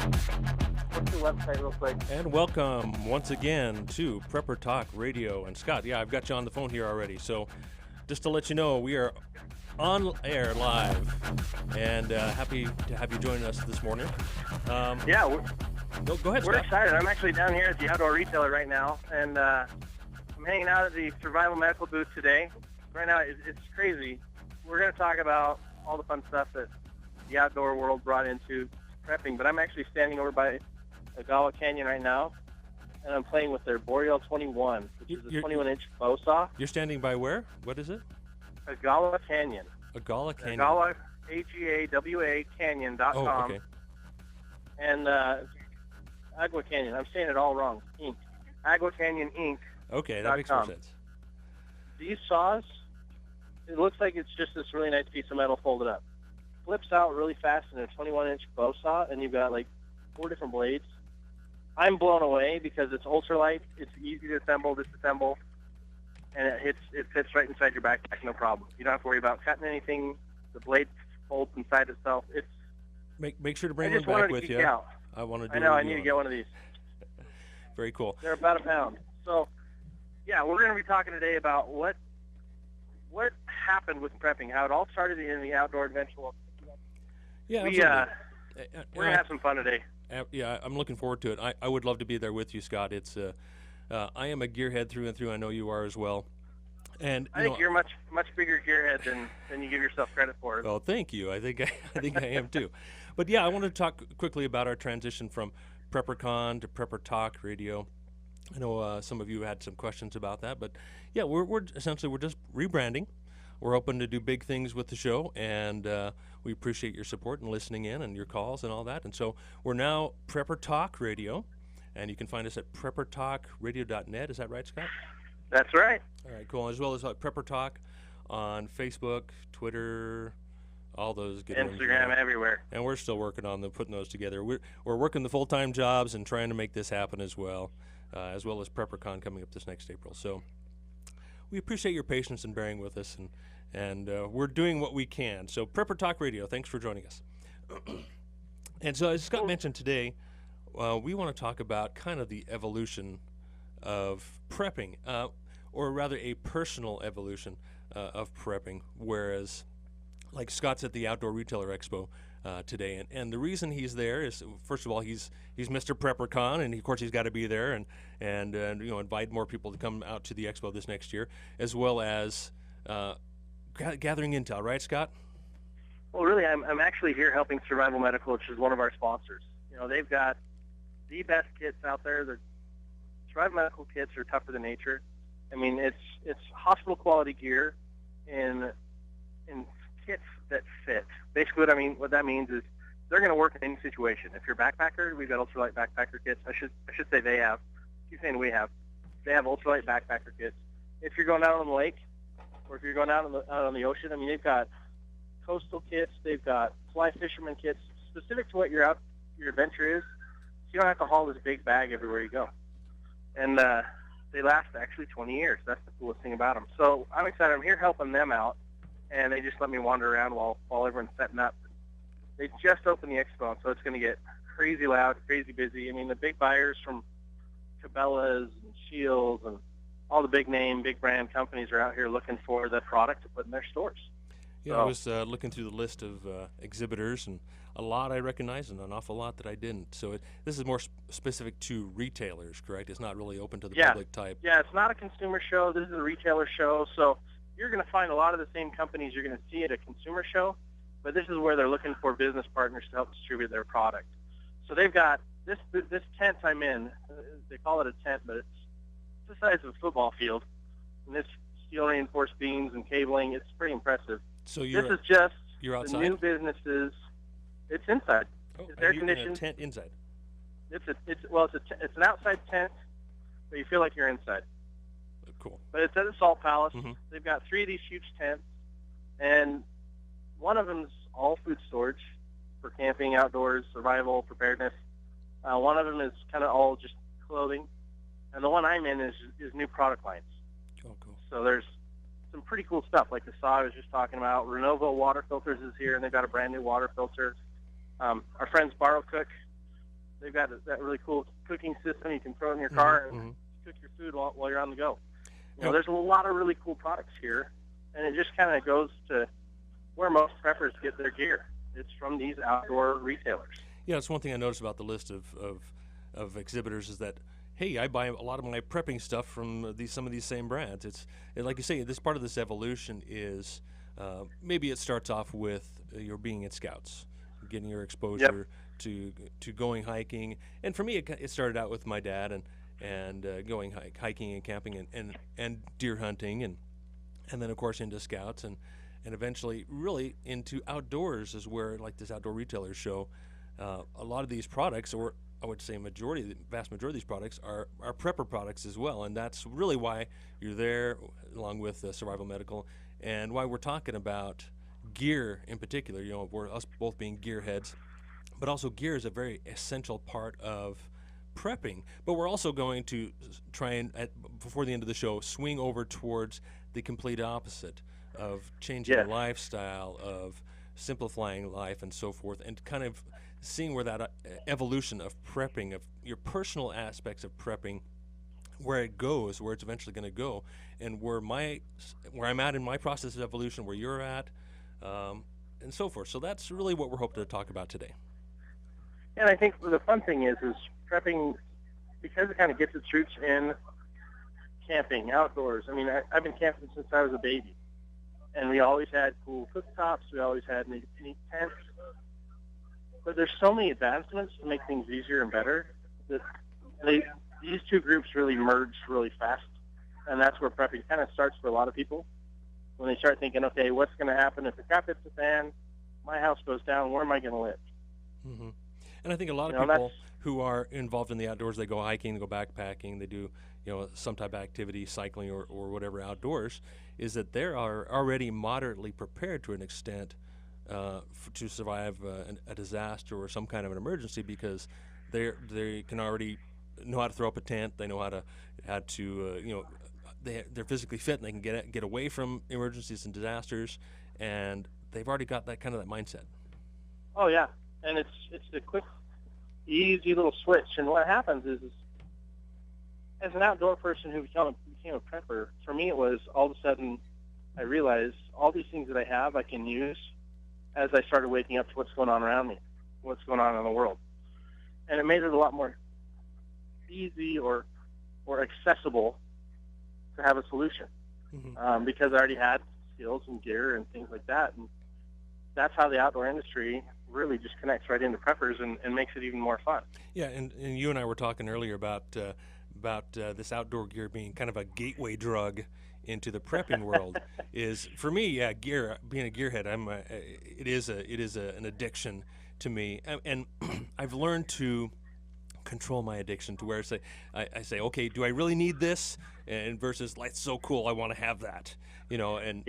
What's your website real quick? And welcome once again to Prepper Talk Radio. And Scott, yeah, I've got you on the phone here already. So just to let you know, we are on air live and happy to have you join us this morning. Yeah, go ahead, we're Scott. excited. I'm actually down here at the outdoor retailer right now, and I'm hanging out at the survival medical booth today. Right now, it's crazy. We're going to talk about all the fun stuff that the outdoor world brought into prepping, but I'm actually standing over by Agala Canyon right now, and I'm playing with their Boreal 21, which is a 21-inch bow saw. You're standing by where? What is it? Agala Canyon. Agala Canyon. Agala, A-G-A-W-A, Canyon.com. Oh, okay. And Agua Canyon. I'm saying it all wrong. Inc. Agua Canyon Inc. Okay, that makes more sense. These saws, it looks like it's just this really nice piece of metal folded up. Flips out really fast in a 21-inch bow saw, and you've got like 4 different blades. I'm blown away because it's ultralight, it's easy to assemble, disassemble, and it fits right inside your backpack, no problem. You don't have to worry about cutting anything. The blade folds inside itself. It's make sure to bring one back with you. Out. I want to do. I know. I need to get one of these. Very cool. They're about £1. So, yeah, we're going to be talking today about what happened with prepping, how it all started in the outdoor adventure. Yeah, we're going to have some fun today. Yeah, I'm looking forward to it. I would love to be there with you, Scott. It's I am a gearhead through and through. I know you are as well. And I think you're much bigger gearhead than you give yourself credit for. Well, thank you. I think I am too. But yeah, I wanted to talk quickly about our transition from PrepperCon to Prepper Talk Radio. I know some of you had some questions about that, but yeah, we're essentially just rebranding. We're hoping to do big things with the show, and we appreciate your support and listening in and your calls and all that. And so we're now Prepper Talk Radio, and you can find us at preppertalkradio.net. Is that right, Scott? That's right. All right, cool. As well as Prepper Talk on Facebook, Twitter, all those good ones. Instagram, everywhere. And we're still working on putting those together. We're working the full-time jobs and trying to make this happen as well as PrepperCon coming up this next April. So we appreciate your patience and bearing with us, and we're doing what we can. So Prepper Talk Radio, thanks for joining us. And so as Scott mentioned today, we want to talk about kind of the evolution of prepping, or rather a personal evolution of prepping, whereas like Scott's at the Outdoor Retailer Expo today, and the reason he's there is, first of all, he's Mr. PrepperCon, and of course he's got to be there and invite more people to come out to the expo this next year, as well as gathering intel, right, Scott? Well, really, I'm actually here helping Survival Medical, which is one of our sponsors. You know, they've got the best kits out there. The Survival Medical kits are tougher than nature. I mean, it's hospital quality gear in kits that fit. Basically, what that means is they're going to work in any situation. If you're a backpacker, we've got ultralight backpacker kits. I should say they have. Keep saying we have. They have ultralight backpacker kits. If you're going out on the lake, or if you're going out on the ocean, I mean, they've got coastal kits. They've got fly fisherman kits specific to what your adventure is. So you don't have to haul this big bag everywhere you go. And they last actually 20 years. That's the coolest thing about them. So I'm excited. I'm here helping them out, and they just let me wander around while everyone's setting up. They just opened the expo, so it's going to get crazy loud, crazy busy. I mean, the big buyers from Cabela's and Shields and all the big name, big brand companies are out here looking for the product to put in their stores. Yeah, so I was looking through the list of exhibitors, and a lot I recognized and an awful lot that I didn't. So this is more specific to retailers, correct? It's not really open to the public type. Yeah, it's not a consumer show. This is a retailer show. So you're going to find a lot of the same companies you're going to see at a consumer show, but this is where they're looking for business partners to help distribute their product. So they've got this tent I'm in. They call it a tent, but it's the size of a football field. And this steel reinforced beams and cabling, it's pretty impressive. So this is just you're outside? The new businesses. It's inside. Oh, it's air conditioned. In a tent inside. It's an outside tent, but you feel like you're inside. Cool. But it's at the Salt Palace. Mm-hmm. They've got 3 of these huge tents, and one of them's all food storage for camping, outdoors, survival, preparedness. One of them is kind of all just clothing, and the one I'm in is new product lines. Oh, cool. So there's some pretty cool stuff, like the saw I was just talking about. Renovo water filters is here, and they've got a brand new water filter. Our friends Borrow Cook, They've got that really cool cooking system. You can throw it in your car and Mm-hmm. cook your food while you're on the go. You know, Yep. there's a lot of really cool products here, and it just kind of goes to where most preppers get their gear. It's from these outdoor retailers. Yeah, it's one thing I noticed about the list of exhibitors is that, hey, I buy a lot of my prepping stuff from some of these same brands. And like you say, this part of this evolution is maybe it starts off with your being in Scouts, getting your exposure to going hiking. And for me, it started out with my dad and going hiking and camping and deer hunting and then of course into Scouts and eventually really into outdoors is where, like this outdoor retailers show, a lot of these products, or I would say the vast majority of these products are prepper products as well, and that's really why you're there, along with Survival Medical, and why we're talking about gear in particular. You know, we're us both being gearheads, but also gear is a very essential part of prepping. But we're also going to try and, before the end of the show, swing over towards the complete opposite of changing Yes. lifestyle, of simplifying life, and so forth, and kind of seeing where that evolution of prepping, of your personal aspects of prepping, where it goes, where it's eventually going to go, and where I'm at in my process of evolution, where you're at, and so forth. So that's really what we're hoping to talk about today. And I think the fun thing is prepping, because it kind of gets its roots in camping, outdoors. I mean, I've been camping since I was a baby, and we always had cool cooktops. We always had neat tents. But there's so many advancements to make things easier and better that these two groups really merge really fast, and that's where prepping kind of starts for a lot of people. When they start thinking, okay, what's going to happen if the crap hits the fan, my house goes down, where am I going to live? Mm-hmm. And I think a lot of people who are involved in the outdoors, they go hiking, they go backpacking, they do some type of activity, cycling or whatever outdoors, is that they are already moderately prepared to an extent to survive a disaster or some kind of an emergency, because they can already know how to throw up a tent, they know how to they're physically fit and they can get away from emergencies and disasters, and they've already got that mindset. Oh yeah, and it's a quick, easy little switch. And what happens is as an outdoor person who became a prepper, for me it was all of a sudden I realized all these things that I have I can use as I started waking up to what's going on around me, what's going on in the world. And it made it a lot more easy or accessible to have a solution, because I already had skills and gear and things like that. And that's how the outdoor industry really just connects right into preppers and makes it even more fun. Yeah, and you and I were talking earlier about this outdoor gear being kind of a gateway drug into the prepping world. Is for me, yeah, gear. Being a gearhead, it is an addiction to me, and I've learned to control my addiction to where I say, okay, do I really need this? And versus, like, it's so cool, I want to have that, and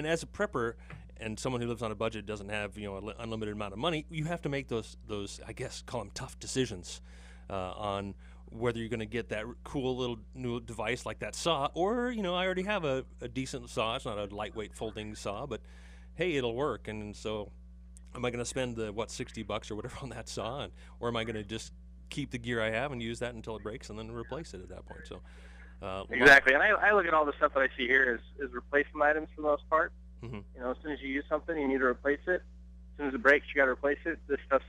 as a prepper and someone who lives on a budget, doesn't have an unlimited amount of money, you have to make those I guess call them tough decisions on whether you're going to get that cool little new device like that saw, or I already have a decent saw. It's not a lightweight folding saw, but hey, it'll work. And so am I going to spend the $60 or whatever on that saw, or am I going to just keep the gear I have and use that until it breaks and then replace it at that point? So exactly. And I look at all the stuff that I see here as replacement items for the most part. Mm-hmm. As soon as you use something, you need to replace it. As soon as it breaks, you got to replace it. This stuff,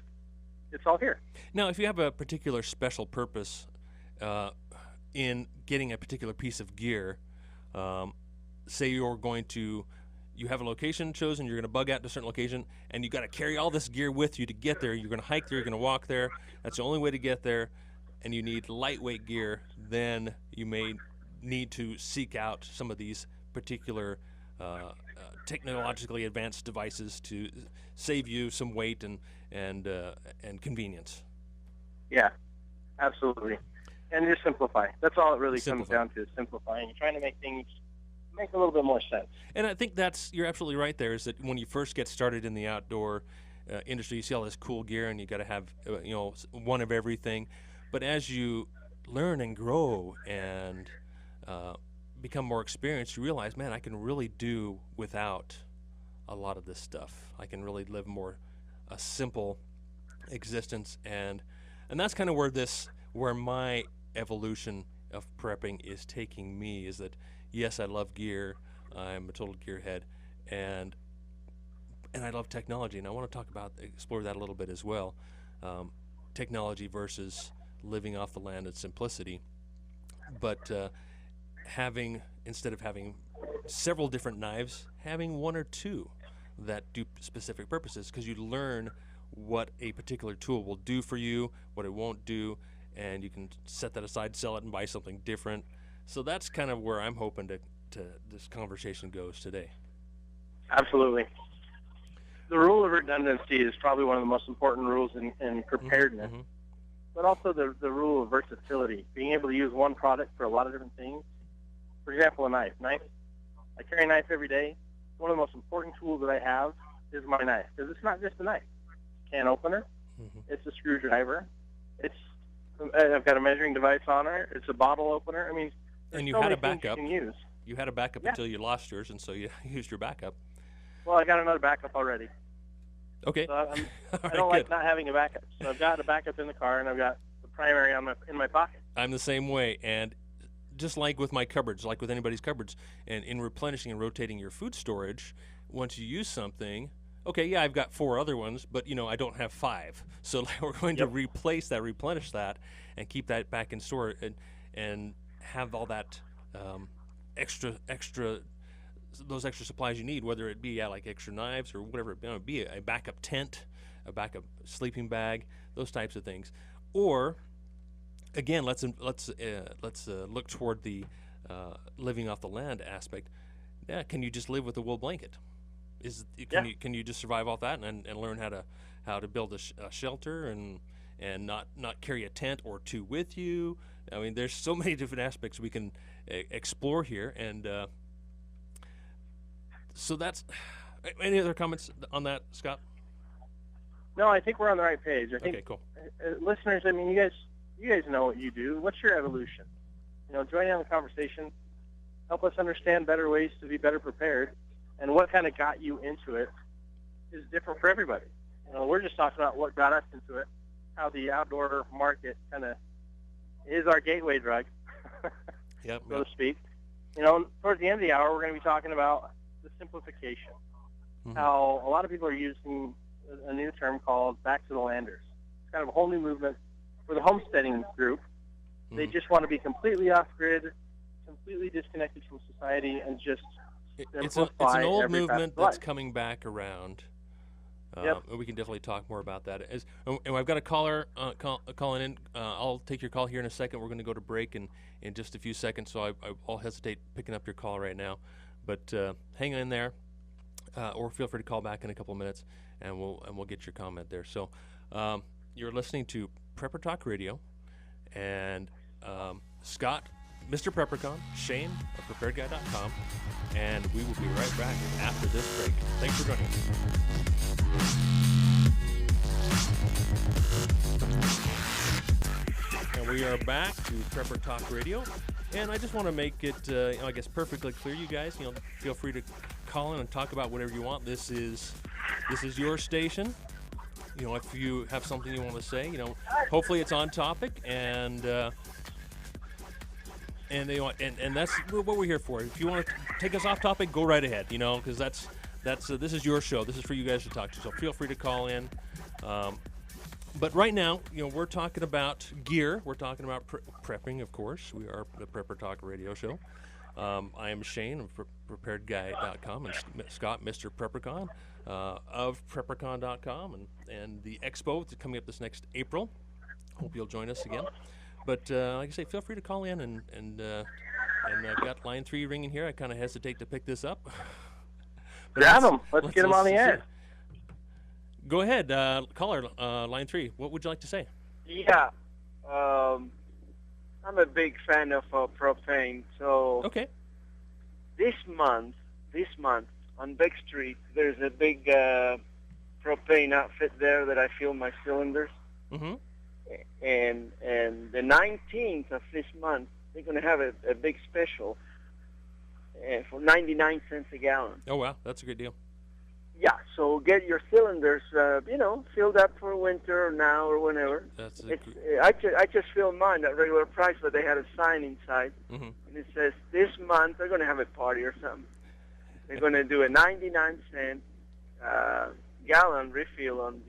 it's all here. Now, if you have a particular special purpose in getting a particular piece of gear, say you have a location chosen, you're going to bug out to a certain location, and you got to carry all this gear with you to get there. You're going to hike there, you're going to walk there. That's the only way to get there, and you need lightweight gear. Then you may need to seek out some of these particular technologically advanced devices to save you some weight and convenience. Yeah, absolutely. And just simplify. That's all it really comes down to, is simplifying. You're trying to make things make a little bit more sense. And I think you're absolutely right there, is that when you first get started in the outdoor industry, you see all this cool gear and you got to have one of everything. But as you learn and grow and become more experienced, you realize, man, I can really do without a lot of this stuff. I can really live a simple existence. And And that's kind of where my evolution of prepping is taking me, is that, yes, I love gear. I'm a total gearhead, and I love technology, and I want to explore that a little bit as well. Technology versus living off the land and simplicity. But instead of having several different knives, having one or two that do specific purposes, because you learn what a particular tool will do for you, what it won't do, and you can set that aside, sell it, and buy something different. So that's kind of where I'm hoping to this conversation goes today. Absolutely. The rule of redundancy is probably one of the most important rules in preparedness, Mm-hmm. but also the rule of versatility, being able to use one product for a lot of different things. For example, a knife. I carry a knife every day. One of the most important tools that I have is my knife, because it's not just a knife. It's a can opener. Mm-hmm. It's a screwdriver. I've got a measuring device on it. It's a bottle opener. I mean, and you so had many a backup. things you can use. You had a backup until you lost yours, and so you used your backup. Well, I got another backup already. Okay. So I don't good. like not having a backup. So I've got a backup in the car, and I've got the primary in my pocket. I'm the same way, and just like with my cupboards, like with anybody's cupboards, and in replenishing and rotating your food storage, once you use something, okay, yeah, I've got 4 other ones, but I don't have 5. So we're going to replace that, replenish that, and keep that back in store, and have all that those extra supplies you need, whether it be like extra knives or whatever it may be, a backup tent, a backup sleeping bag, those types of things. Or again, let's look toward the living off the land aspect. Yeah, can you just live with a wool blanket? Can you just survive off that and learn how to build a shelter and not carry a tent or 2 with you? I mean, there's so many different aspects we can explore here, and so that's. Any other comments on that, Scott? No, I think we're on the right page. I think, okay, cool. Listeners, I mean, you guys know what you do. What's your evolution? Join in on the conversation. Help us understand better ways to be better prepared, and what kind of got you into it is different for everybody. We're just talking about what got us into it, how the outdoor market kind of is our gateway drug, yep, so to speak. Towards the end of the hour, we're going to be talking about the simplification, how a lot of people are using a new term called back to the landers. It's kind of a whole new movement for the homesteading group. They just want to be completely off-grid, completely disconnected from society, and just simplify. It's an old every movement that's coming back around. We can definitely talk more about that. And I've got a caller calling in. I'll take your call here in a second. We're going to go to break in just a few seconds, so I'll hesitate picking up your call right now. But hang in there, or feel free to call back in a couple of minutes, and we'll get your comment there. So you're listening to Prepper Talk Radio, and Scott, Mr. PrepperCon, Shane of preparedguy.com, and we will be right back after this break. Thanks for joining us. And we are back to Prepper Talk Radio, and I just want to make it, I guess, perfectly clear, you guys. Feel free to call in and talk about whatever you want. This is your station. If you have something you want to say, hopefully it's on topic, and that's what we're here for. If you want to take us off topic, go right ahead. Because that's this is your show. This is for you guys to talk to. So feel free to call in. But right now, we're talking about gear. We're talking about prepping, of course. We are the Prepper Talk Radio Show. I am Shane of preparedguy.com, and Scott, Mr. PrepperCon, of PrepperCon.com, and the expo that's coming up this next April. Hope you'll join us again. But like I say, feel free to call in, and I've got line 3 ringing here. I kind of hesitate to pick this up. Grab them. Let's get them on the air. Go ahead, caller, line 3. What would you like to say? Yeah, I'm a big fan of propane. So okay, this month on Big Street, there's a big propane outfit there that I fill my cylinders. Mm-hmm. And the 19th of this month, they're going to have a big special for 99 cents a gallon. Oh wow, that's a good deal. Yeah, so get your cylinders, filled up for winter now or whenever. That's I just filled mine at regular price, but they had a sign inside, and it says this month they're going to have a party or something. They're going to do a 99-cent gallon refill on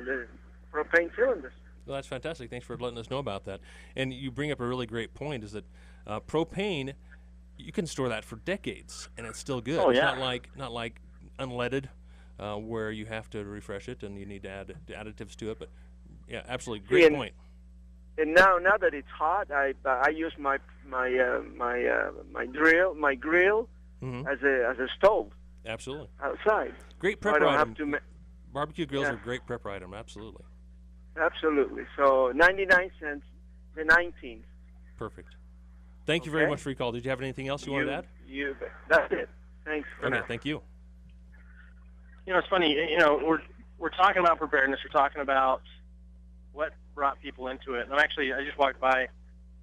the propane cylinders. Well, that's fantastic. Thanks for letting us know about that. And you bring up a really great point: is that propane, you can store that for decades, and it's still good. Oh, yeah. It's not like unleaded, where you have to refresh it and you need to add additives to it. But yeah, absolutely great point. And now that it's hot, I use my grill as a stove. Absolutely. Outside. Great So I prepper don't item. have to Barbecue grills are a great prepper item. Absolutely. Absolutely. So 99 cents, the 19th. Perfect. Thank you very much for your call. Did you have anything else you wanted to add? That's it. Thanks for Okay, now. thank you. It's funny. We're talking about preparedness. We're talking about what brought people into it. And I just walked by,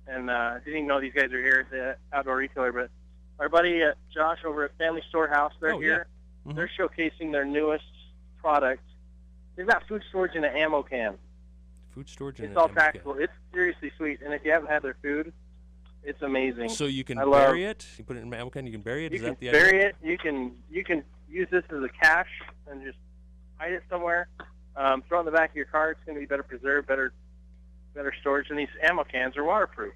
and didn't even know these guys are here at the outdoor retailer. But our buddy Josh over at Family Storehouse, they're here. Yeah. They're showcasing their newest product. They've got food storage in an ammo can. Food storage. It's all practical. It's seriously sweet. And if you haven't had their food, it's amazing. So you can bury it. You put it in an ammo can. You can bury it. You Is can that the bury idea? it. You can use this as a cache and just hide it somewhere. Throw it in the back of your car. It's going to be better preserved, better storage. And these ammo cans are waterproof.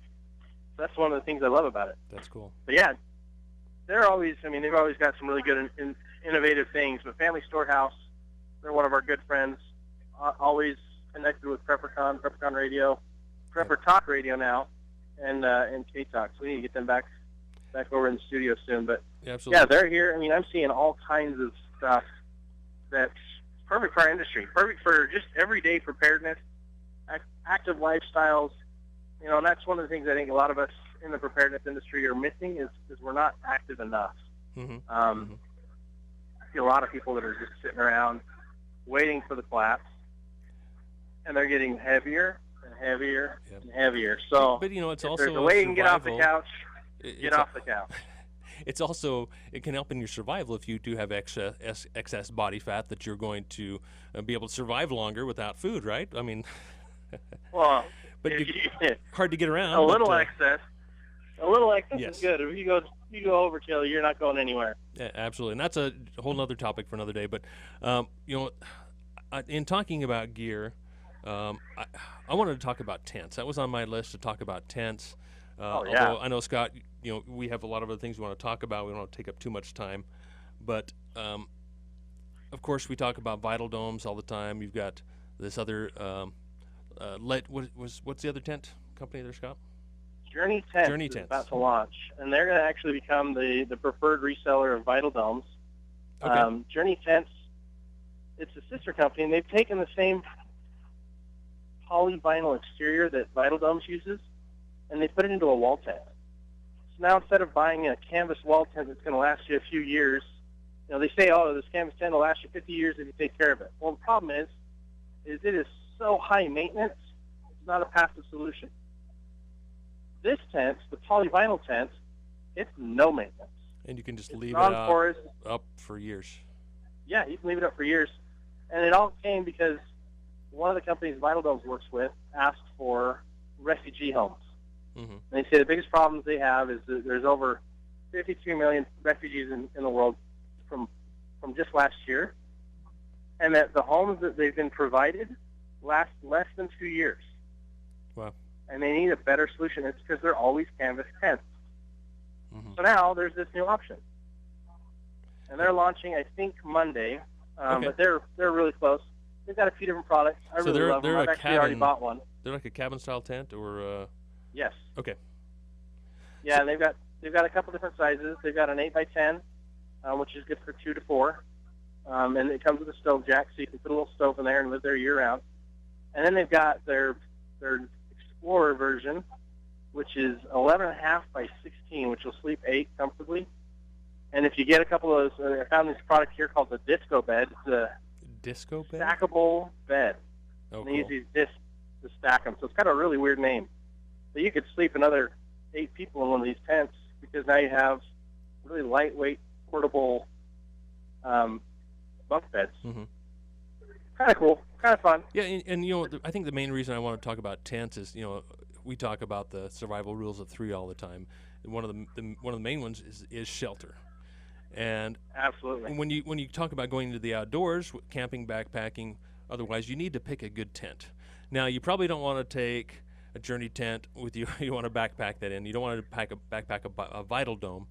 So that's one of the things I love about it. That's cool. But yeah, they've always got some really good and innovative things. But Family Storehouse, they're one of our good friends. Always connected with PrepperCon Radio, Prepper Talk Radio now, and K-Talk. So we need to get them back over in the studio soon. But Absolutely. yeah, they're here. I'm seeing all kinds of stuff that's perfect for our industry, perfect for just everyday preparedness, active lifestyles. And that's one of the things I think a lot of us in the preparedness industry are missing is we're not active enough. I see a lot of people that are just sitting around waiting for the collapse, and they're getting heavier and heavier and heavier. So, but it's if also there's a way you can get off the couch, get off the couch. It's also, it can help in your survival if you do have excess body fat that you're going to be able to survive longer without food, right? Well, but hard to get around. A little excess yes. is good. If you go overkill, you're not going anywhere. Yeah, absolutely, and that's a whole other topic for another day. But in talking about gear, I wanted to talk about tents. That was on my list to talk about tents. Although I know, Scott, we have a lot of other things we want to talk about. We don't want to take up too much time. But, of course, we talk about Vital Domes all the time. You've got this other, what's the other tent company there, Scott? Journey Tents is about to launch. And they're going to actually become the preferred reseller of Vital Domes. Okay. Journey Tents, it's a sister company, and they've taken the same polyvinyl exterior that Vital Domes uses, and they put it into a wall tent. So now instead of buying a canvas wall tent that's going to last you a few years, they say, this canvas tent will last you 50 years if you take care of it. Well, the problem is it is so high maintenance, it's not a passive solution. This tent, the polyvinyl tent, it's no maintenance. And you can just leave it up for years. Yeah, you can leave it up for years. And it all came because one of the companies Vital Domes works with asked for refugee homes. And they say the biggest problems they have is that there's over 52 million refugees in the world from just last year, and that the homes that they've been provided last less than 2 years. Wow. And they need a better solution. It's because they're always canvas tents. So now there's this new option. And they're launching, I think, Monday, but they're really close. They've got a few different products. I really love them. I've actually already bought one. They're like a cabin-style tent, or? Yes. Okay. Yeah, and they've got a couple different sizes. They've got an 8x10, which is good for 2 to 4, and it comes with a stove jack, so you can put a little stove in there and live there year-round. And then they've got their Explorer version, which is 11.5 by 16, which will sleep 8 comfortably. And if you get a couple of those, I found this product here called the Disco Bed. It's a disco bed? Stackable bed. Oh, and they use these discs to stack them. So it's kind of a really weird name. But you could sleep another 8 people in one of these tents because now you have really lightweight, portable bunk beds. Kind of cool, kind of fun. Yeah, and I think the main reason I want to talk about tents is, we talk about the survival rules of 3 all the time. And one of the main ones is shelter. And absolutely, when you talk about going into the outdoors, camping, backpacking, otherwise, you need to pick a good tent. Now, you probably don't want to take a Journey tent with you. You want to backpack that in. You don't want to backpack a Vital Dome,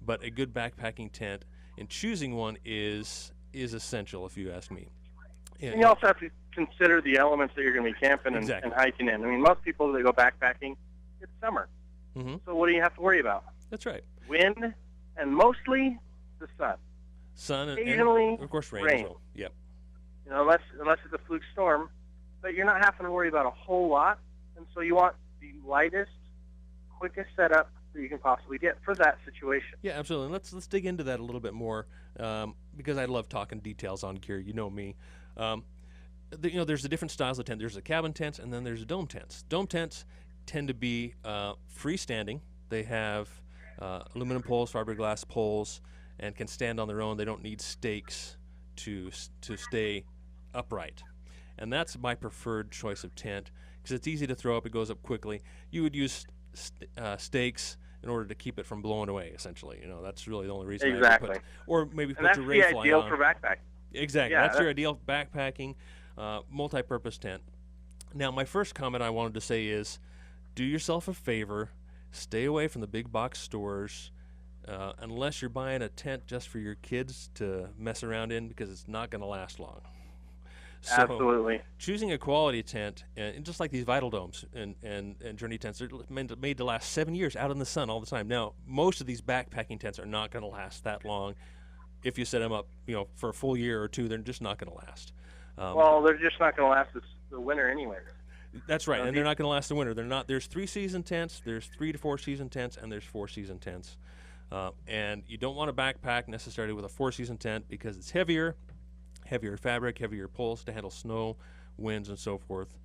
but a good backpacking tent. And choosing one is essential, if you ask me. And you also have to consider the elements that you're going to be camping and hiking in. I mean, most people that go backpacking, it's summer. So what do you have to worry about? That's right. Wind and mostly the sun. Sun and occasionally of course rain. As well. Yep. Unless it's a fluke storm, but you're not having to worry about a whole lot. And so you want the lightest, quickest setup that you can possibly get for that situation. Yeah, absolutely. And let's dig into that a little bit more because I love talking details on gear. You know me. There's the different styles of tent. There's the cabin tents, and then there's dome tents. Dome tents tend to be freestanding. They have aluminum poles, fiberglass poles, and can stand on their own. They don't need stakes to stay upright. And that's my preferred choice of tent because it's easy to throw up. It goes up quickly. You would use stakes in order to keep it from blowing away, essentially. That's really the only reason. Exactly. Or maybe put your rain fly on. That's the ideal for backpacking. Exactly. Yeah, that's your ideal backpacking, multi-purpose tent. Now, my first comment I wanted to say is, do yourself a favor, stay away from the big box stores, unless you're buying a tent just for your kids to mess around in, because it's not going to last long. So, absolutely. Choosing a quality tent, and just like these Vital Domes and Journey tents, they're made to last 7 years out in the sun all the time. Now, most of these backpacking tents are not going to last that long. If you set them up, for a full year or two, they're just not going to last. Well, they're just not going to last the winter anyway. That's right, and they're not going to last the winter. They're not. There's 3-season tents, there's 3 to 4 season tents, and there's 4-season tents. And you don't want to backpack necessarily with a 4-season tent because it's heavier fabric, heavier poles to handle snow, winds, and so forth.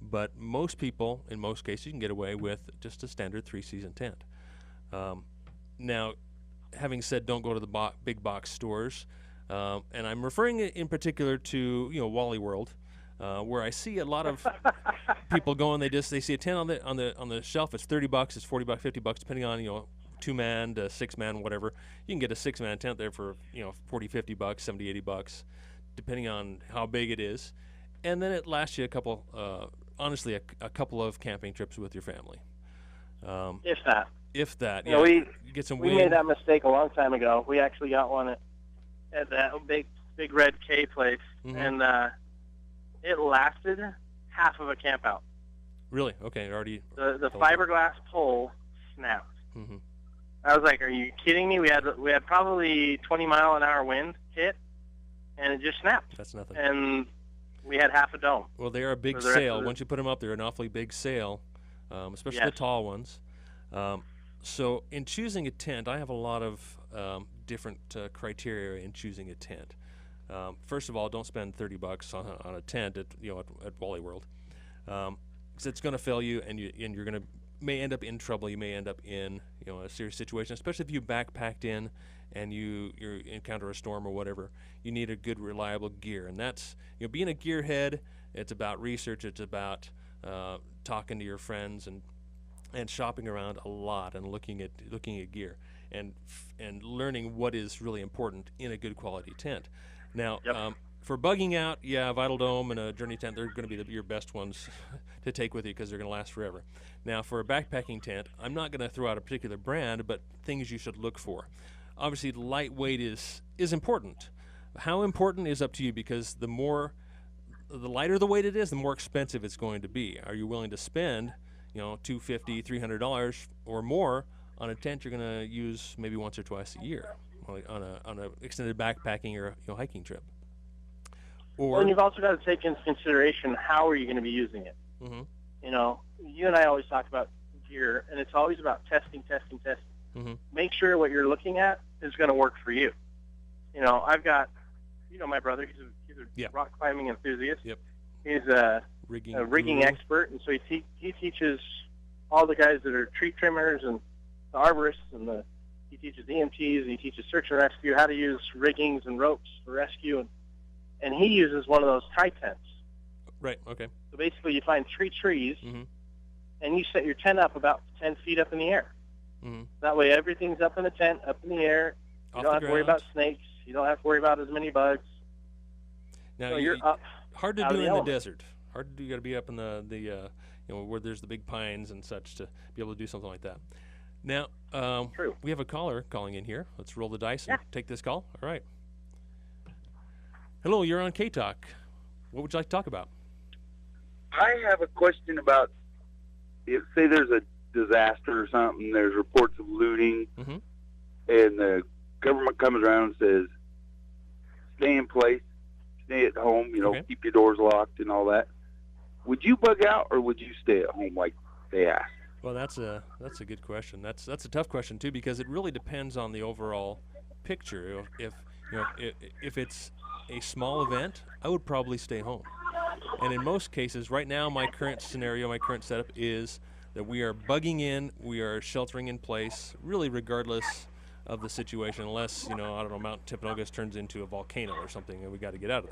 But most people, in most cases, you can get away with just a standard 3-season tent. Now, having said don't go to the big box stores, and I'm referring in particular to Wally World, where I see a lot of people going. They see a tent on the shelf. It's $30, it's $40, $50, depending on 2-man to 6-man, whatever. You can get a 6-man tent there for $40, $50, $70, $80, depending on how big it is, and then it lasts you a couple of camping trips with your family. If that. If that, we get some we wind. made that mistake a long time ago. We actually got one at that big Red K place, and it lasted half of a camp out. Really? Okay, already. The fiberglass pole snapped. I was like, "Are you kidding me?" We had probably 20-mile-an-hour wind hit, and it just snapped. That's nothing. And we had half a dome. Well, they are a big sail. Once you put them up, they're an awfully big sail, especially the tall ones. So in choosing a tent, I have a lot of different criteria in choosing a tent. First of all, don't spend $30 on a tent at Wally World, because it's going to fail you, and you're going to may end up in trouble. You may end up in a serious situation, especially if you backpacked in and you encounter a storm or whatever. You need a good, reliable gear, and that's being a gearhead. It's about research. It's about talking to your friends and shopping around a lot and looking at gear and learning what is really important in a good quality tent. Now, for bugging out, Vital Dome and a Journey tent, they're going to be your best ones to take with you because they're going to last forever. Now, for a backpacking tent, I'm not going to throw out a particular brand, but things you should look for. Obviously, lightweight is important. How important is up to you, because the lighter the weight it is, the more expensive it's going to be. Are you willing to spend $250, $300 or more on a tent you're going to use maybe once or twice a year on a extended backpacking or hiking trip? And you've also got to take into consideration how are you going to be using it. You and I always talk about gear, and it's always about testing. Make sure what you're looking at is going to work for you. I've got my brother. He's a rock climbing enthusiast. Yep. He's a rigging expert, and so he teaches all the guys that are tree trimmers and the arborists, he teaches EMTs, and he teaches search and rescue how to use riggings and ropes for rescue. And and he uses one of those tri-tents. Right. Okay. So basically, you find 3 trees, Mm-hmm. and you set your tent up about 10 feet up in the air. Mm-hmm. That way, everything's up in the tent, up in the air. You don't have to worry about snakes. You don't have to worry about as many bugs. Now, so you're up. Hard to out do of in the the desert. Hard to do. You got to be up in the where there's the big pines and such to be able to do something like that. Now, True. we have a caller calling in here. Let's roll the dice and take this call. All right. Hello, you're on K-Talk. What would you like to talk about? I have a question about, if say there's a disaster or something, there's reports of looting, Mm-hmm. and the government comes around and says, stay in place, stay at home, Okay. keep your doors locked and all that. Would you bug out, or would you stay at home like they asked? Well, that's a good question. That's a tough question too, because it really depends on the overall picture. If it's a small event, I would probably stay home. And in most cases, right now, my current scenario, my current setup is that we are bugging in, we are sheltering in place, really regardless of the situation, unless, Mount Timpanogos turns into a volcano or something and we got to get out of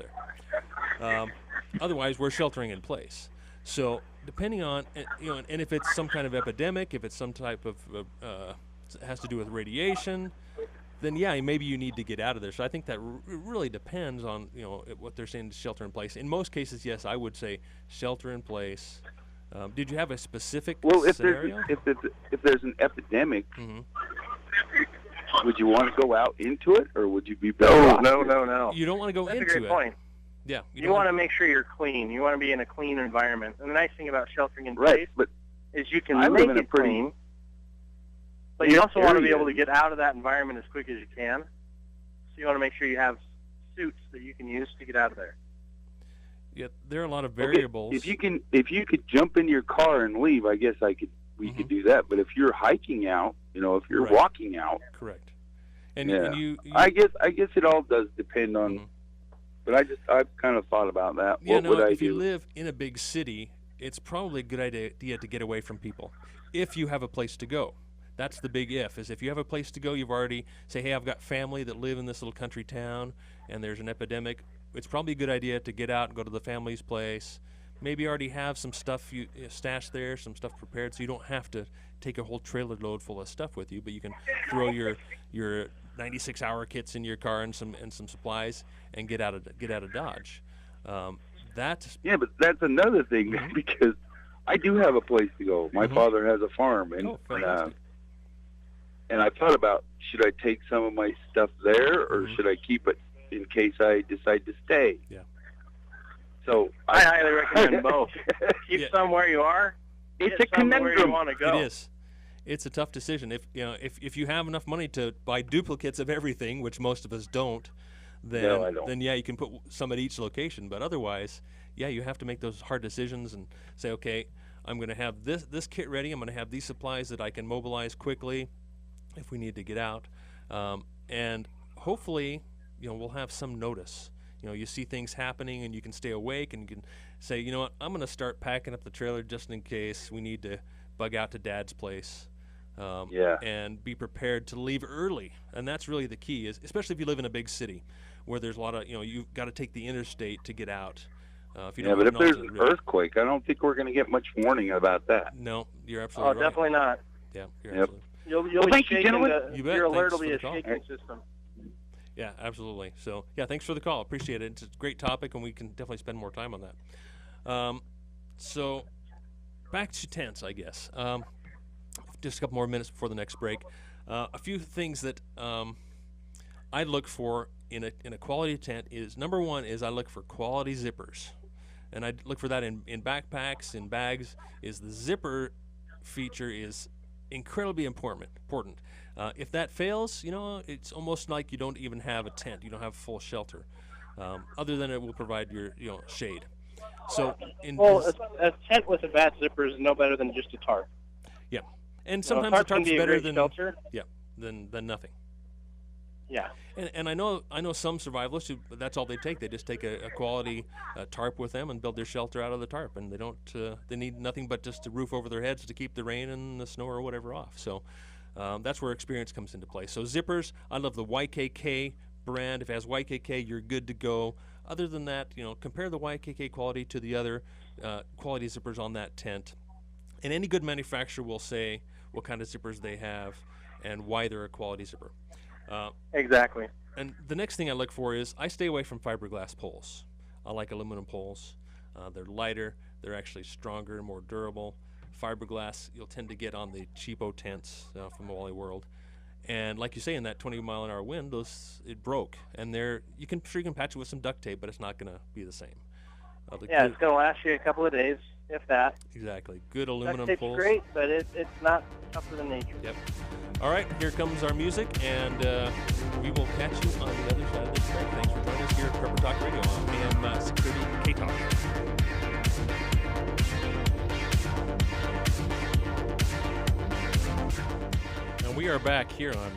there. Otherwise, we're sheltering in place. So depending on, and if it's some kind of epidemic, if it's some type of, has to do with radiation, then yeah, maybe you need to get out of there. So I think that really depends on, what they're saying to shelter in place. In most cases, yes, I would say shelter in place. Did you have a specific scenario? If there's an epidemic, Mm-hmm. would you want to go out into it, or would you be better off? No. You don't want to go That's into a great point. Yeah. You want to make sure you're clean. You want to be in a clean environment. And the nice thing about sheltering in Right, place but is you can I make live in a it pretty clean, but you also want to be area. able to get out of that environment as quick as you can. So you want to make sure you have suits that you can use to get out of there. Yeah, there are a lot of Okay, variables. if you could jump in your car and leave, I guess we could do that. But if you're hiking out, if you're Right. walking out, Correct. And, yeah. and you I guess it all does depend on. Mhm. But I've kind of thought about that. Yeah, What no, would I if do? you live in a big city, it's probably a good idea to get away from people if you have a place to go. That's the big if you have a place to go, you've already say, hey, I've got family that live in this little country town and there's an epidemic. It's probably a good idea to get out and go to the family's place. Maybe already have some stuff you stashed there, some stuff prepared, so you don't have to take a whole trailer load full of stuff with you, but you can throw your 96-hour kits in your car and some supplies and get out of Dodge. Yeah, but that's another thing because I do have a place to go. My father has a farm, and I thought about, should I take some of my stuff there, or should I keep it in case I decide to stay? Yeah. So I highly recommend both. Keep some where you are. It's get a some where you conundrum. want to go. It is. It's a tough decision. If you have enough money to buy duplicates of everything, which most of us don't, then No, I don't. then yeah, you can put some at each location. But otherwise, yeah, you have to make those hard decisions and say, okay, I'm going to have this kit ready. I'm going to have these supplies that I can mobilize quickly if we need to get out, and hopefully, we'll have some notice. You see things happening and you can stay awake and you can say, you know what, I'm going to start packing up the trailer just in case we need to bug out to Dad's place. And be prepared to leave early. And that's really the key, is especially if you live in a big city where there's a lot of, you've got to take the interstate to get out. If you don't but have if there's an an earthquake, I don't think we're going to get much warning about that. No, you're absolutely right. Definitely not. Yeah, you're Yep. absolutely. You'll Well, be thank you, shaking. gentlemen. You bet. Your alert Thanks will for be the a call. shaking system. Yeah, absolutely. So, yeah, thanks for the call. Appreciate it. It's a great topic, and we can definitely spend more time on that. So, back to tents, I guess. Just a couple more minutes before the next break. A few things that I look for in a quality tent is, number one is I look for quality zippers. And I look for that in backpacks, in bags, is the zipper feature is incredibly important. If that fails, it's almost like you don't even have a tent. You don't have full shelter, other than it will provide your shade. So, a tent with a bad zipper is no better than just a tarp. Yeah, and sometimes tarp the can tarp's be a better great than shelter. Yeah, than nothing. Yeah. And I know some survivalists who that's all they take. They just take a quality tarp with them and build their shelter out of the tarp, and they don't. They need nothing but just a roof over their heads to keep the rain and the snow or whatever off. So that's where experience comes into play. So zippers, I love the YKK brand. If it has YKK, you're good to go. other than that, compare the YKK quality to the other quality zippers on that tent. And any good manufacturer will say what kind of zippers they have and why they're a quality zipper. Exactly. And the next thing I look for is I stay away from fiberglass poles. I like aluminum poles. They're lighter. They're actually stronger and more durable. Fiberglass, you'll tend to get on the cheapo tents from Wally World. And like you say, in that 20-mile-an-hour wind, it broke. And you can patch it with some duct tape, but it's not going to be the same. It's going to last you a couple of days, if that. Exactly. Good aluminum duct tape's poles. Great, but it's not tougher than nature. Yep. All right, here comes our music, and we will catch you on the other side of this break. Thanks for joining us here at Prepper Talk Radio on AM 630 K-Talk. We are back here on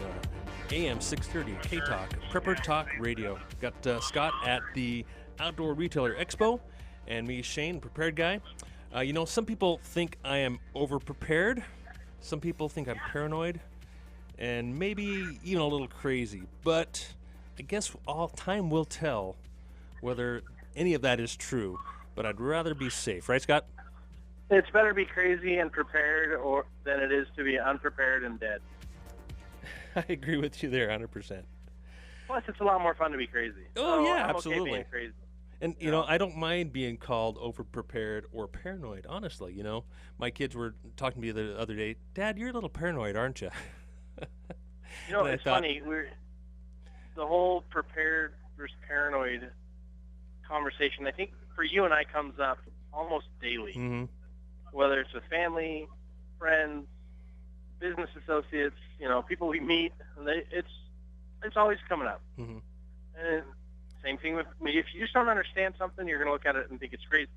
AM 630 K-Talk, Prepper Talk Radio. Got Scott at the Outdoor Retailer Expo, and me, Shane, Prepared Guy. Some people think I am over-prepared. Some people think I'm paranoid, and maybe even a little crazy. But I guess all time will tell whether any of that is true. But I'd rather be safe. Right, Scott? It's better to be crazy and prepared than it is to be unprepared and dead. I agree with you there 100%. Plus, it's a lot more fun to be crazy. Oh, yeah, I'm absolutely. Okay being crazy. And, I don't mind being called over-prepared or paranoid, honestly. My kids were talking to me the other day, Dad, you're a little paranoid, aren't you? It's funny. The whole prepared versus paranoid conversation, I think, for you and I comes up almost daily. Mm-hmm. Whether it's with family, friends, business associates, people we meet, it's always coming up. Mm-hmm. And same thing with me. If you just don't understand something, you're going to look at it and think it's crazy.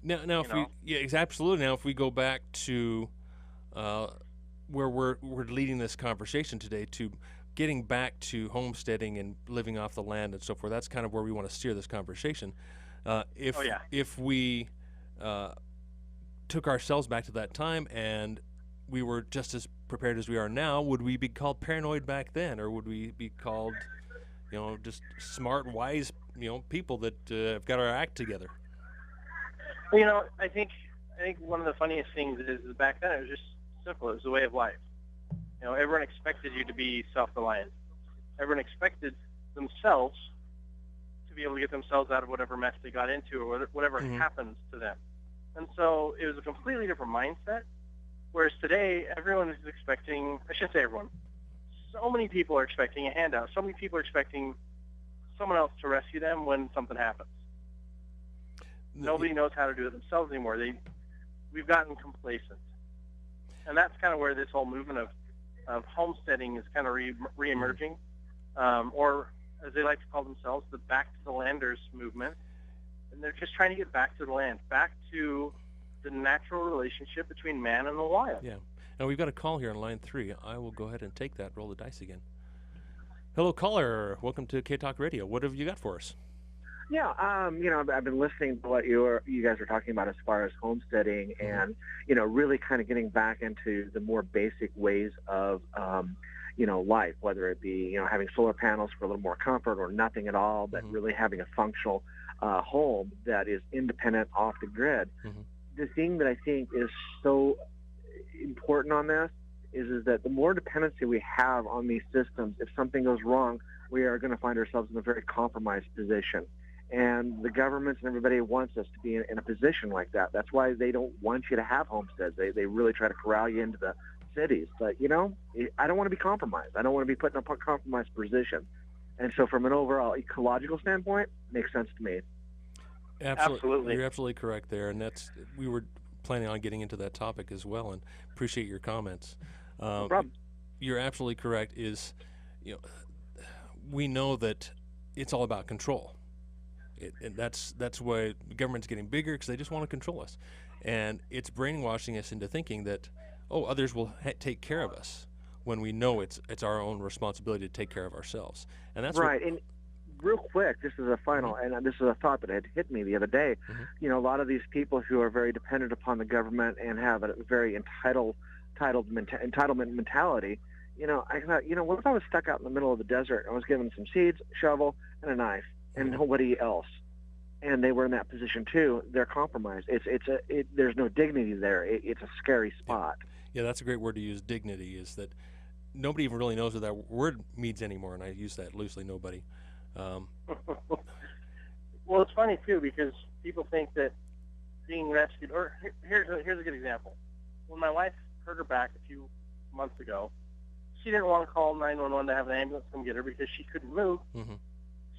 Now, absolutely. Now, if we go back to where we're leading this conversation today, to getting back to homesteading and living off the land and so forth, that's kind of where we want to steer this conversation. If we took ourselves back to that time and we were just as prepared as we are now, would we be called paranoid back then, or would we be called, just smart, wise, people that have got our act together? I think one of the funniest things is back then it was just simple. It was a way of life. Everyone expected you to be self-reliant. Everyone expected themselves to be able to get themselves out of whatever mess they got into or whatever Mm-hmm. happens to them. And so it was a completely different mindset. Whereas today, everyone is expecting, I shouldn't say everyone, so many people are expecting a handout. So many people are expecting someone else to rescue them when something happens. Nobody knows how to do it themselves anymore. We've gotten complacent. And that's kind of where this whole movement of homesteading is kind of re-emerging, or as they like to call themselves, the Back to the Landers movement. And they're just trying to get back to the land, back to the natural relationship between man and the wild. Yeah. Now, we've got a call here on line 3. I will go ahead and take that, roll the dice again. Hello, caller. Welcome to K-Talk Radio. What have you got for us? Yeah, I've been listening to what you guys are talking about as far as homesteading and, really kind of getting back into the more basic ways of, life, whether it be, having solar panels for a little more comfort or nothing at all, but really having a functional home that is independent off the grid. Mm-hmm. The thing that I think is so important on this is that the more dependency we have on these systems, if something goes wrong, we are going to find ourselves in a very compromised position. And the governments and everybody wants us to be in a position like that. That's why they don't want you to have homesteads. They really try to corral you into the cities. But, I don't want to be compromised. I don't want to be put in a compromised position. And so from an overall ecological standpoint, it makes sense to me. Absolutely. You're absolutely correct there. And we were planning on getting into that topic as well, and appreciate your comments. No problem. You're absolutely correct. We know that it's all about control. And that's why the government's getting bigger, because they just want to control us. And it's brainwashing us into thinking that, others will take care of us, when we know it's our own responsibility to take care of ourselves. And that's right. And real quick, this is a final, and this is a thought that had hit me the other day. Mm-hmm. A lot of these people who are very dependent upon the government and have a very entitlement mentality, I thought, what if I was stuck out in the middle of the desert and I was given some seeds, shovel, and a knife, and nobody else. And they were in that position too. They're compromised. There's no dignity there. It's a scary spot. Yeah, that's a great word to use. Dignity is that nobody even really knows what that word means anymore, and I use that loosely. Nobody. Well, it's funny too because people think that being rescued. Or here's a good example. When my wife hurt her back a few months ago, she didn't want to call 911 to have an ambulance come get her because she couldn't move. Mm-hmm.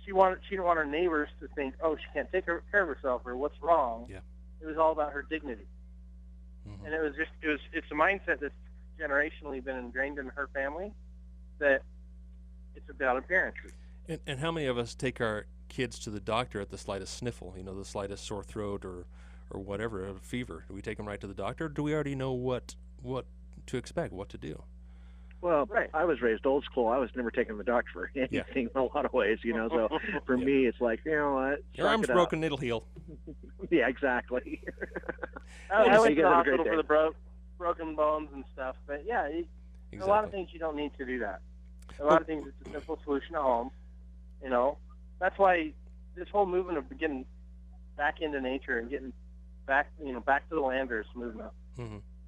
She didn't want her neighbors to think, oh, she can't take care of herself or what's wrong. Yeah. It was all about her dignity. Mm-hmm. And it's a mindset that's generationally been ingrained in her family that it's about appearances. And how many of us take our kids to the doctor at the slightest sniffle, the slightest sore throat or whatever, a fever? Do we take them right to the doctor, or do we already know what to expect, what to do? Well, right. I was raised old school. I was never taking the doctor for anything in a lot of ways, So for me, it's like, what? Your arm's broken, it'll heal. Yeah, exactly. I went to the hospital for the broken bones and stuff. But, exactly. A lot of things you don't need to do that. A lot of things, it's a simple solution at home. That's why this whole movement of getting back into nature and getting back to the landers movement,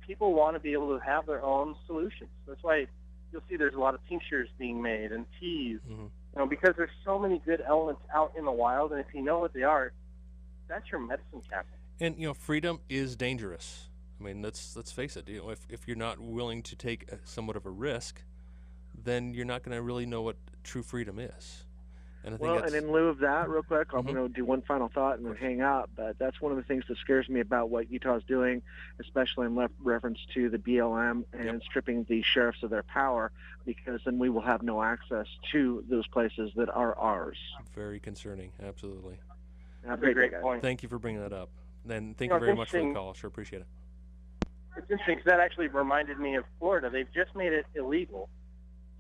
people want to be able to have their own solutions. That's why you'll see there's a lot of tinctures being made and teas, because there's so many good elements out in the wild, and if you know what they are, that's your medicine cabinet. And freedom is dangerous. I mean, let's face it. If you're not willing to take somewhat of a risk, then you're not going to really know what true freedom is. And I think and in lieu of that, real quick, I'm going to do one final thought and then hang up. But that's one of the things that scares me about what Utah's doing, especially in reference to the BLM and stripping the sheriffs of their power, because then we will have no access to those places that are ours. Very concerning, absolutely. That's a great point. Thank you for bringing that up. Then thank you very much for the call. Sure appreciate it. It's interesting because that actually reminded me of Florida. They've just made it illegal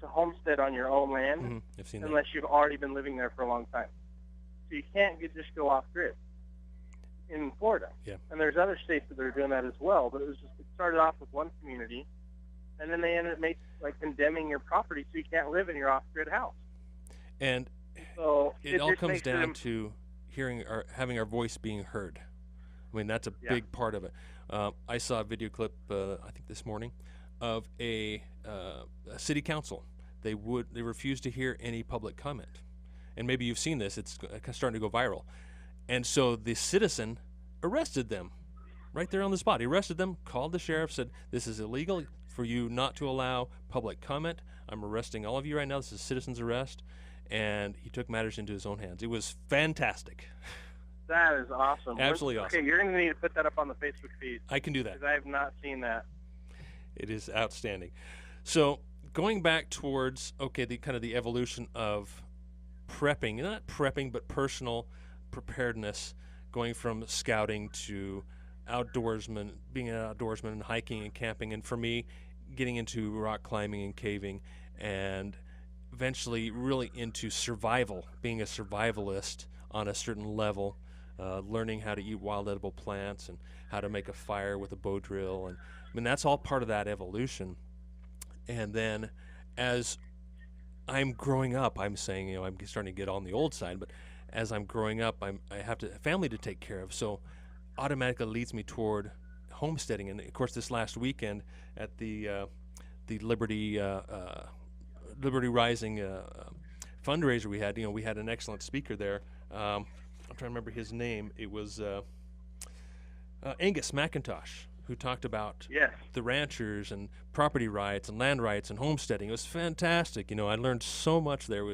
to homestead on your own land unless you've already been living there for a long time. So you can't just go off grid in Florida. Yeah. And there's other states that are doing that as well, but it started off with one community, and then they ended up condemning your property so you can't live in your off-grid house. And so it all comes down to having our voice being heard. I mean, that's a big part of it. I saw a video clip, I think this morning, of a city council. They refused to hear any public comment. And maybe you've seen this, it's starting to go viral. And so the citizen arrested them right there on the spot. He arrested them, called the sheriff, said, this is illegal for you not to allow public comment. I'm arresting all of you right now. This is a citizen's arrest. And he took matters into his own hands. It was fantastic. That is awesome. Absolutely awesome. Okay, you're going to need to put that up on the Facebook feed. I can do that. Because I have not seen that. It is outstanding. So going back towards, the evolution of prepping, not prepping, but personal preparedness, going from scouting to outdoorsman, being an outdoorsman and hiking and camping, and for me, getting into rock climbing and caving, and eventually really into survival, being a survivalist on a certain level, learning how to eat wild edible plants and how to make a fire with a bow drill. And I mean, that's all part of that evolution. And then as I'm growing up, I'm saying, I'm starting to get on the old side, but as I'm growing up, I have a family to take care of. So automatically leads me toward homesteading. And of course, this last weekend at the Liberty Rising fundraiser we had an excellent speaker there. I'm trying to remember his name. It was Angus McIntosh, who talked about the ranchers and property rights and land rights and homesteading. It was fantastic. I learned so much there.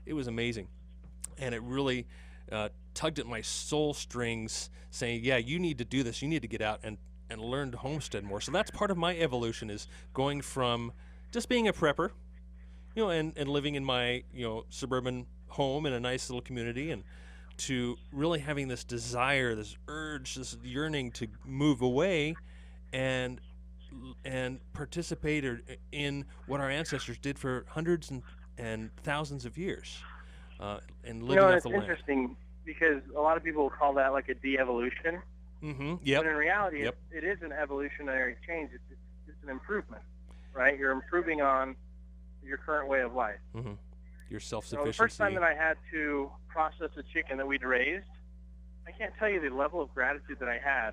It was amazing. And it really tugged at my soul strings saying, you need to do this. You need to get out and learn to homestead more. So that's part of my evolution, is going from just being a prepper, and living in my, suburban home in a nice little community, and to really having this desire, this urge, this yearning to move away and participate in what our ancestors did for hundreds and thousands of years, and living off the land. It's interesting because a lot of people will call that like a de-evolution. Mm-hmm. Yep. But in reality, it is an evolutionary change. It's an improvement, right? You're improving on your current way of life. Mm-hmm. your You know, self-sufficiency. the first time that I had to process a chicken that we'd raised, I can't tell you the level of gratitude that I had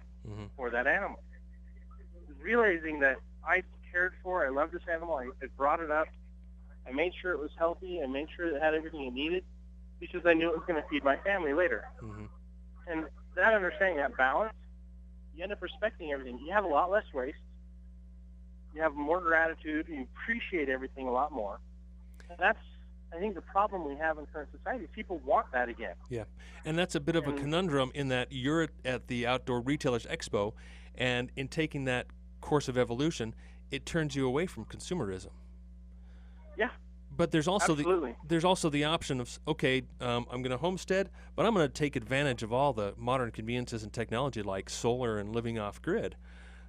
for that animal. Realizing that I cared for, I loved this animal, I brought it up, I made sure it was healthy, I made sure it had everything it needed, because I knew it was going to feed my family later. And that understanding, that balance, you end up respecting everything. You have a lot less waste. You have more gratitude. You appreciate everything a lot more. And that's, I think, the problem we have in current society. People want that again. Yeah, and that's a bit of a conundrum in that you're at the Outdoor Retailers Expo, and in taking that course of evolution, it turns you away from consumerism. Yeah. But there's also Absolutely. there's also the option of, okay, I'm going to homestead, but I'm going to take advantage of all the modern conveniences and technology like solar and living off grid.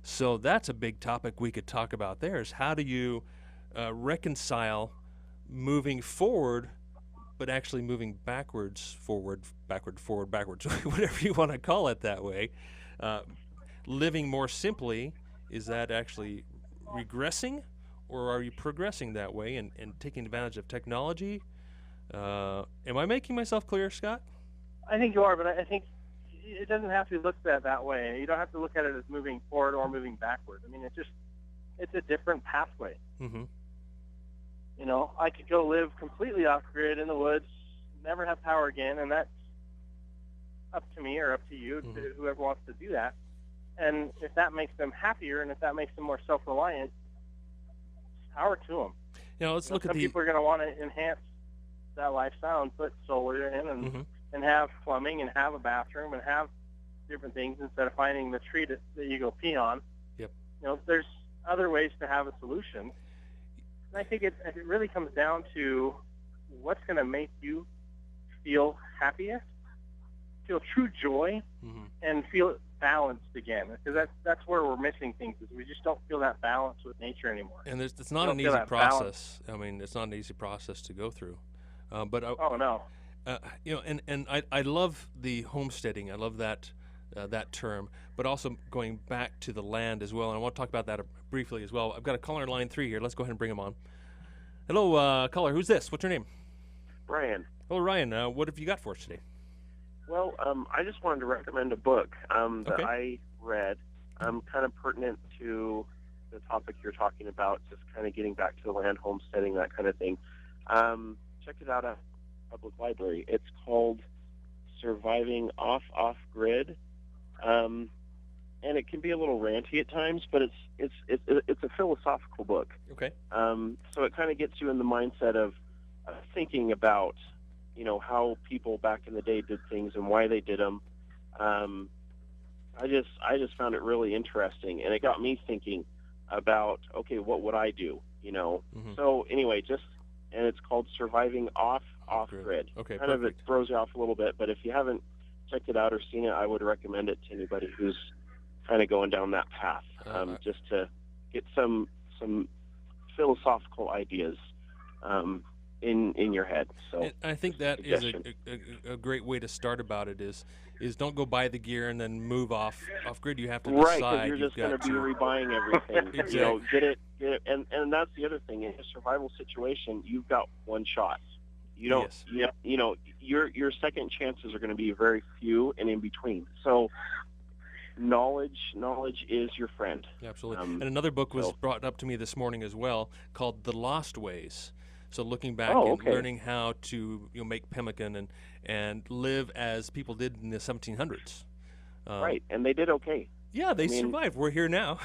So that's a big topic we could talk about there, is how do you reconcile moving forward but actually moving backwards, forward, backwards, whatever you want to call it that way. Living more simply, is that actually regressing? Or are you progressing that way and taking advantage of technology? Am I making myself clear, Scott? I think you are, but I think it doesn't have to be looked at that way. You don't have to look at it as moving forward or moving backward. I mean, it's a different pathway. You know, I could go live completely off-grid in the woods, never have power again, and that's up to me or up to you, to whoever wants to do that. And if that makes them happier and if that makes them more self-reliant, power to them. You know, let's look at some people are going to want to enhance that lifestyle and put solar in and have plumbing and have a bathroom and have different things instead of finding the tree that you go pee on. Yep. You know, there's other ways to have a solution. And I think it really comes down to what's going to make you feel happiest, feel true joy, and feel balanced again, because that's where we're missing things, is we just don't feel that balance with nature anymore. And it's not an easy process. I mean, it's not an easy process to go through. Oh no. You know, and I love the homesteading. I love that that term, but also going back to the land as well. And I want to talk about that briefly as well. I've got a caller on line 3 here. Let's go ahead and bring him on. Hello, caller. Who's this? What's your name? Ryan. Hello, Ryan. What have you got for us today? Well, I just wanted to recommend a book that I read, kind of pertinent to the topic you're talking about, just kind of getting back to the land, homesteading, that kind of thing. Check it out at public library. It's called Surviving Off-Grid, and it can be a little ranty at times, but it's a philosophical book. Okay. So it kind of gets you in the mindset of thinking about, you know, how people back in the day did things and why they did them. I just found it really interesting, and it got me thinking about, okay, what would I do, you know? So anyway, and it's called Surviving Off-Grid. Okay, kind of it throws you off a little bit, but if you haven't checked it out or seen it, I would recommend it to anybody who's kind of going down that path, just to get some philosophical ideas in your head. So and I think that is a great way to start about it is don't go buy the gear and then move off grid. You have to decide. Right, because you're just going to be rebuying everything. Exactly. You know, get it, and that's the other thing. In a survival situation, you've got one shot. You don't. Yes. You know, your second chances are going to be very few and in between. So knowledge is your friend. Absolutely. And another book was brought up to me this morning as well, called The Lost Ways. So looking back and learning how to make pemmican and live as people did in the 1700s. Right, and they did okay. Yeah, they survived. We're here now.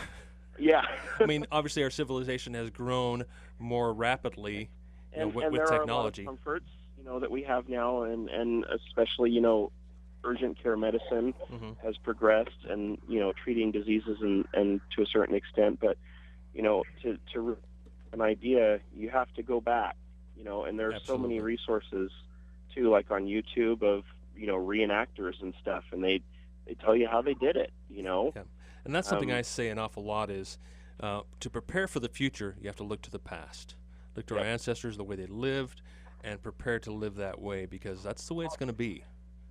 Yeah. I mean, obviously our civilization has grown more rapidly with technology. Are a lot of comforts, that we have now, and especially, urgent care medicine has progressed, and treating diseases and to a certain extent, but to an idea, you have to go back, and there's so many resources too, like on YouTube of reenactors and stuff, and they tell you how they did it. Yeah. And that's something I say an awful lot is to prepare for the future, you have to look to the past, look to our ancestors, the way they lived, and prepare to live that way, because that's the way it's going to be.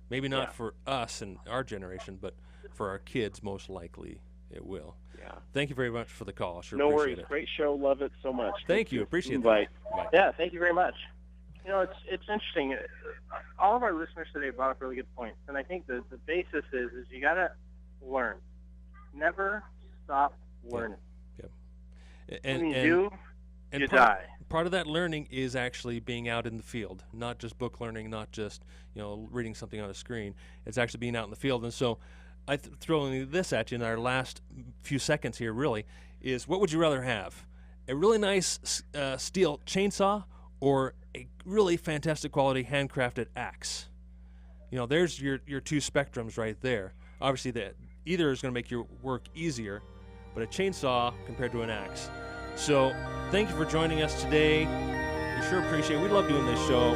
Maybe not for us and our generation, but for our kids, most likely it will. Yeah. Thank you very much for the call. I sure no appreciate worries. it. Great show. Love it so much. Thank you. Appreciate Bye. that. Bye. Yeah, thank you very much. You know, it's interesting. All of our listeners today brought up really good points, and I think the basis is you got to learn. Never stop learning. Yep. When you die. Part of that learning is actually being out in the field, not just book learning, not just reading something on a screen. It's actually being out in the field. And so I throw this at you in our last few seconds here, really, is what would you rather have? A really nice steel chainsaw or a really fantastic quality handcrafted axe? There's your two spectrums right there. Obviously, either is going to make your work easier, but a chainsaw compared to an axe. So thank you for joining us today. We sure appreciate it. We love doing this show.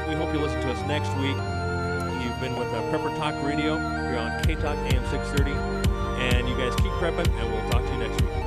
We hope you listen to us next week. You've been with Prepper Talk Radio. You're on K-Talk AM 630. And you guys keep prepping, and we'll talk to you next week.